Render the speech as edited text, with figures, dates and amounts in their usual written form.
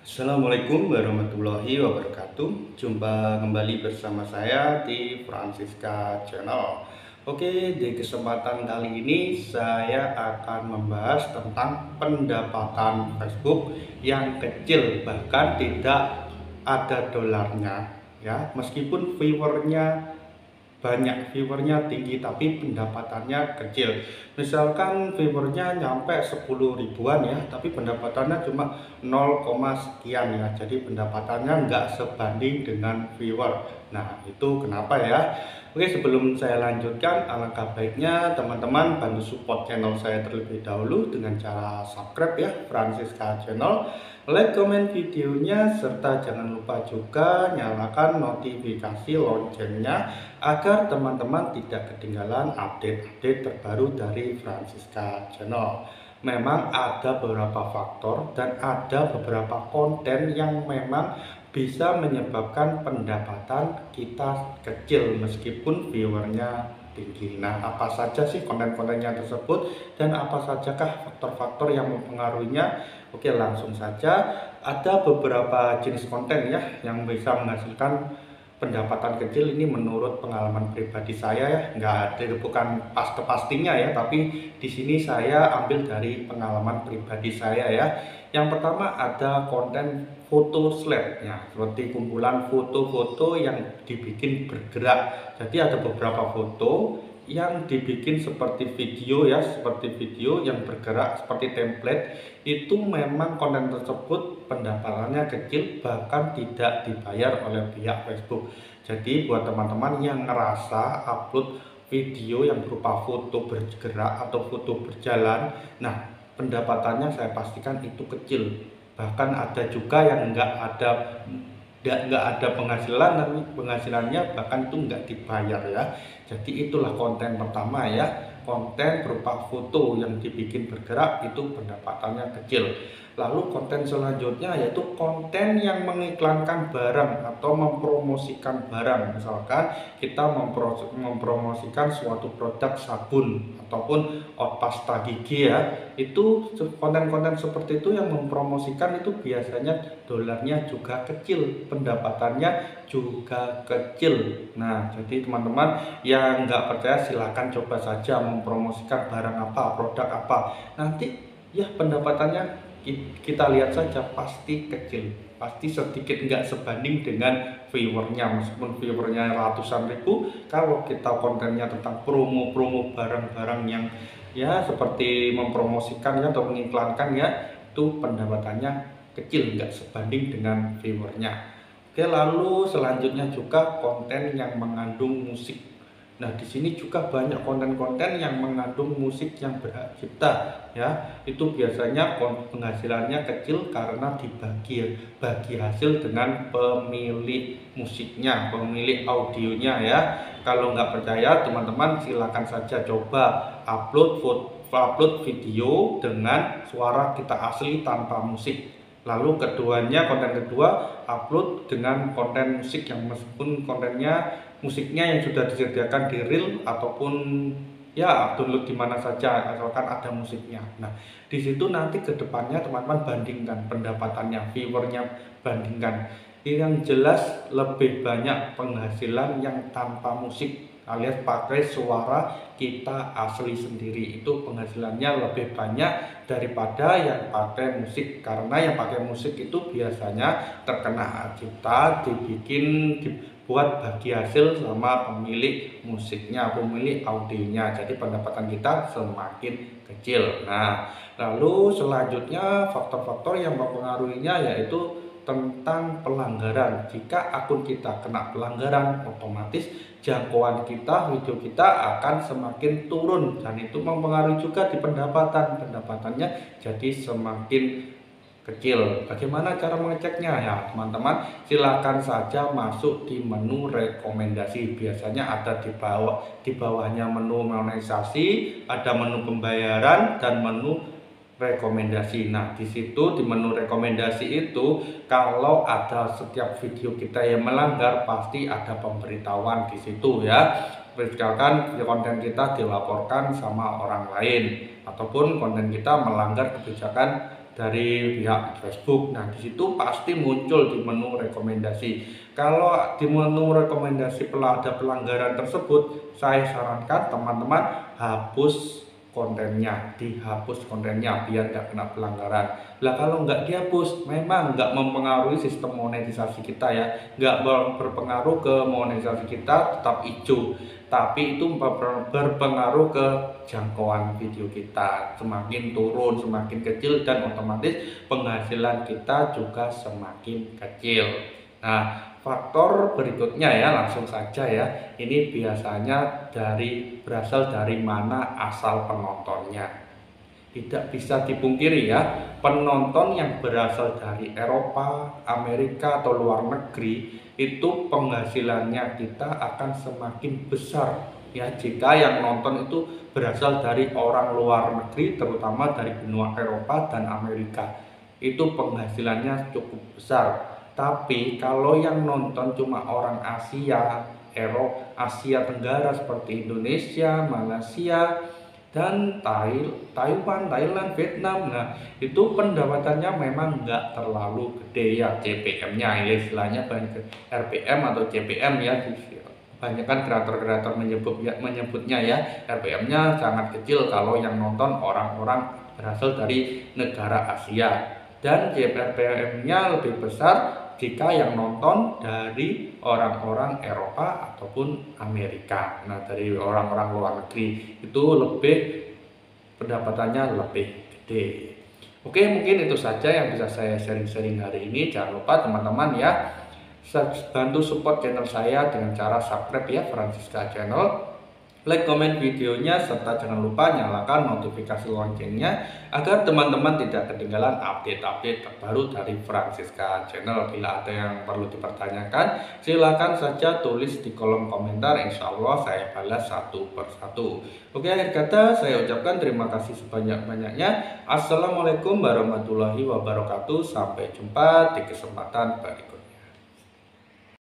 Assalamualaikum warahmatullahi wabarakatuh. Jumpa kembali bersama saya di Francisca Channel. Oke, di kesempatan kali ini saya akan membahas tentang pendapatan Facebook yang kecil, bahkan tidak ada dolarnya ya. Meskipun viewernya tinggi tapi pendapatannya kecil. Misalkan viewernya nyampe 10 ribuan ya, tapi pendapatannya cuma 0, sekian ya. Jadi pendapatannya nggak sebanding dengan viewer. Nah, itu kenapa ya? Oke, sebelum saya lanjutkan, alangkah baiknya teman-teman bantu support channel saya terlebih dahulu dengan cara subscribe ya, Francisca Channel, like, komen videonya, serta jangan lupa juga nyalakan notifikasi loncengnya agar teman-teman tidak ketinggalan update-update terbaru dari Francisca Channel. Memang ada beberapa faktor dan ada beberapa konten yang memang bisa menyebabkan pendapatan kita kecil meskipun viewernya tinggi. Nah, apa saja sih konten-kontennya tersebut dan apa sajakah faktor-faktor yang mempengaruhinya? Oke, langsung saja. Ada beberapa jenis konten ya yang bisa menghasilkan pendapatan kecil ini menurut pengalaman pribadi saya ya, nggak ada, bukan pastinya ya, tapi di sini saya ambil dari pengalaman pribadi saya ya. Yang pertama ada konten foto slide ya, seperti kumpulan foto-foto yang dibikin bergerak. Jadi ada beberapa foto yang dibikin seperti video ya, seperti video yang bergerak seperti template. Itu memang konten tersebut pendapatannya kecil, bahkan tidak dibayar oleh pihak Facebook. Jadi buat teman-teman yang ngerasa upload video yang berupa foto bergerak atau foto berjalan, nah pendapatannya saya pastikan itu kecil. Bahkan ada juga yang nggak ada penghasilan, dan penghasilannya bahkan itu nggak dibayar ya. Jadi itulah konten pertama ya, konten berupa foto yang dibikin bergerak itu pendapatannya kecil. Lalu konten selanjutnya yaitu konten yang mengiklankan barang atau mempromosikan barang. Misalkan kita mempromosikan suatu produk sabun ataupun pasta gigi ya. Itu konten-konten seperti itu yang mempromosikan itu biasanya dolarnya juga kecil, pendapatannya juga kecil. Nah, jadi teman-teman yang nggak percaya silahkan coba saja mempromosikan barang apa, produk apa. Nanti ya pendapatannya kita lihat saja pasti kecil, pasti sedikit, nggak sebanding dengan viewernya. Meskipun viewernya ratusan ribu, kalau kita kontennya tentang promo-promo barang-barang yang ya seperti mempromosikan ya, atau mengiklankan ya, itu pendapatannya kecil, nggak sebanding dengan viewernya. Oke, lalu selanjutnya juga konten yang mengandung musik. Nah, di sini juga banyak konten-konten yang mengandung musik yang berhak cipta ya. Itu biasanya penghasilannya kecil karena bagi hasil dengan pemilik musiknya, pemilik audionya ya. Kalau nggak percaya teman-teman silakan saja coba upload video dengan suara kita asli tanpa musik. Lalu konten kedua, upload dengan konten musik yang meskipun kontennya musiknya yang sudah disediakan di reel ataupun ya download di mana saja asalkan ada musiknya. Nah, di situ nanti ke depannya teman-teman bandingkan pendapatannya, viewernya bandingkan. Yang jelas lebih banyak penghasilan yang tanpa musik alias pakai suara kita asli sendiri, itu penghasilannya lebih banyak daripada yang pakai musik. Karena yang pakai musik itu biasanya terkena hak cipta, dibuat bagi hasil sama pemilik musiknya, pemilik audionya. Jadi pendapatan kita semakin kecil. Nah, lalu selanjutnya faktor-faktor yang mempengaruhinya yaitu tentang pelanggaran. Jika akun kita kena pelanggaran, otomatis jangkauan kita, video kita akan semakin turun, dan itu mempengaruhi juga di pendapatannya jadi semakin kecil. Bagaimana cara mengeceknya ya teman-teman? Silakan saja masuk di menu rekomendasi. Biasanya ada di bawahnya menu monetisasi, ada menu pembayaran dan menu rekomendasi. Nah, di situ di menu rekomendasi itu kalau ada setiap video kita yang melanggar pasti ada pemberitahuan di situ ya. Misalkan konten kita dilaporkan sama orang lain ataupun konten kita melanggar kebijakan dari pihak Facebook. Nah, di situ pasti muncul di menu rekomendasi. Kalau di menu rekomendasi ada pelanggaran tersebut, saya sarankan teman-teman dihapus kontennya biar nggak kena pelanggaran. Lah kalau nggak dihapus, memang nggak mempengaruhi sistem monetisasi kita ya, nggak berpengaruh ke monetisasi kita, tetap hijau. Tapi itu berpengaruh ke jangkauan video kita, semakin turun, semakin kecil, dan otomatis penghasilan kita juga semakin kecil. Nah, faktor berikutnya ya, langsung saja ya. Ini biasanya berasal dari mana asal penontonnya. Tidak bisa dipungkiri ya, penonton yang berasal dari Eropa, Amerika, atau luar negeri itu penghasilannya kita akan semakin besar ya jika yang nonton itu berasal dari orang luar negeri, terutama dari benua Eropa dan Amerika. Itu penghasilannya cukup besar. Tapi kalau yang nonton cuma orang Asia, Asia Tenggara seperti Indonesia, Malaysia, dan Taiwan, Thailand, Vietnam, nah itu pendapatannya memang nggak terlalu gede ya, CPM-nya ya istilahnya banyak RPM atau CPM ya, banyak kan kreator-kreator menyebutnya ya, RPM-nya sangat kecil kalau yang nonton orang-orang berasal dari negara Asia, dan RPM-nya lebih besar jika yang nonton dari orang-orang Eropa ataupun Amerika. Nah, dari orang-orang luar negeri itu pendapatannya lebih gede. Oke, mungkin itu saja yang bisa saya sharing-sharing hari ini. Jangan lupa teman-teman ya, bantu support channel saya dengan cara subscribe ya, Francisca Channel, like, komen videonya, serta jangan lupa nyalakan notifikasi loncengnya agar teman-teman tidak ketinggalan update-update terbaru dari Francisca Channel. Bila ada yang perlu dipertanyakan, silakan saja tulis di kolom komentar, insya Allah saya balas satu persatu. Oke, akhir kata saya ucapkan terima kasih sebanyak-banyaknya. Assalamualaikum warahmatullahi wabarakatuh. Sampai jumpa di kesempatan berikutnya.